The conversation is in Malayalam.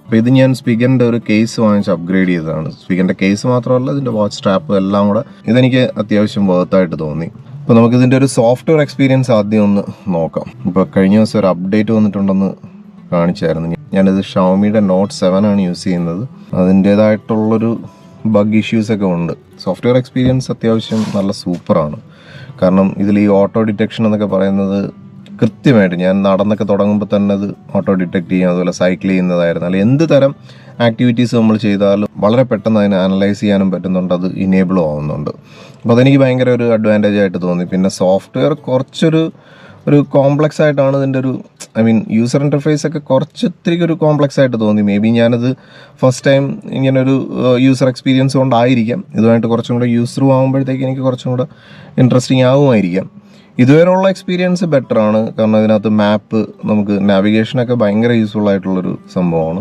അപ്പോൾ ഇത് ഞാൻ സ്പീക്കറിൻ്റെ ഒരു കേസ് വാങ്ങിച്ച് അപ്ഗ്രേഡ് ചെയ്തതാണ്. സ്പീക്കറിൻ്റെ കേസ് മാത്രമല്ല, ഇതിൻ്റെ വാച്ച് സ്ട്രാപ്പ് എല്ലാം കൂടെ ഇതെനിക്ക് അത്യാവശ്യം വർത്തായിട്ട് തോന്നി. അപ്പോൾ നമുക്കിതിൻ്റെ ഒരു സോഫ്റ്റ്വെയർ എക്സ്പീരിയൻസ് ആദ്യം ഒന്ന് നോക്കാം. ഇപ്പോൾ കഴിഞ്ഞ ദിവസം ഒരു അപ്ഡേറ്റ് വന്നിട്ടുണ്ടെന്ന് കാണിച്ചായിരുന്നു. ഞാനിത് ഷവോമിയുടെ നോട്ട് 7 ആണ് യൂസ് ചെയ്യുന്നത്. അതിൻ്റേതായിട്ടുള്ളൊരു ബഗ് ഇഷ്യൂസൊക്കെ ഉണ്ട്. സോഫ്റ്റ്വെയർ എക്സ്പീരിയൻസ് അത്യാവശ്യം നല്ല സൂപ്പറാണ്. കാരണം ഇതിൽ ഈ ഓട്ടോ ഡിറ്റക്ഷൻ എന്നൊക്കെ പറയുന്നത് കൃത്യമായിട്ട് ഞാൻ നടന്നൊക്കെ തുടങ്ങുമ്പോൾ തന്നെ അത് ഓട്ടോ ഡിറ്റക്ട് ചെയ്യാം. അതുപോലെ സൈക്കിൾ ചെയ്യുന്നതായിരുന്നു, അല്ലെങ്കിൽ എന്ത് തരം ആക്ടിവിറ്റീസ് നമ്മൾ ചെയ്താലും വളരെ പെട്ടെന്ന് അതിനെ അനലൈസ് ചെയ്യാനും പറ്റുന്നുണ്ട്, അത് ഇനേബിളും ആവുന്നുണ്ട്. അപ്പോൾ അതെനിക്ക് ഭയങ്കര ഒരു അഡ്വാൻറ്റേജ് ആയിട്ട് തോന്നി. പിന്നെ സോഫ്റ്റ്വെയർ കുറച്ചൊരു കോംപ്ലക്സ് ആയിട്ടാണ് ഇതിൻ്റെ ഒരു യൂസർ ഇൻ്റർഫേസ് ഒക്കെ കുറച്ചിത്തിരി ഒരു കോംപ്ലക്സ് ആയിട്ട് തോന്നി. മേ ബി ഞാനത് ഫസ്റ്റ് ടൈം ഇങ്ങനൊരു യൂസർ എക്സ്പീരിയൻസ് കൊണ്ടായിരിക്കാം. ഇതുമായിട്ട് കുറച്ചും കൂടെ യൂസ് ത്രൂ ആകുമ്പോഴത്തേക്ക് എനിക്ക് കുറച്ചും കൂടെ ഇൻട്രസ്റ്റിംഗ് ആകുമായിരിക്കാം. ഇതുവരെയുള്ള എക്സ്പീരിയൻസ് ബെറ്ററാണ്. കാരണം ഇതിനകത്ത് മാപ്പ്, നമുക്ക് നാവിഗേഷനൊക്കെ ഭയങ്കര യൂസ്ഫുൾ ആയിട്ടുള്ളൊരു സംഭവമാണ്.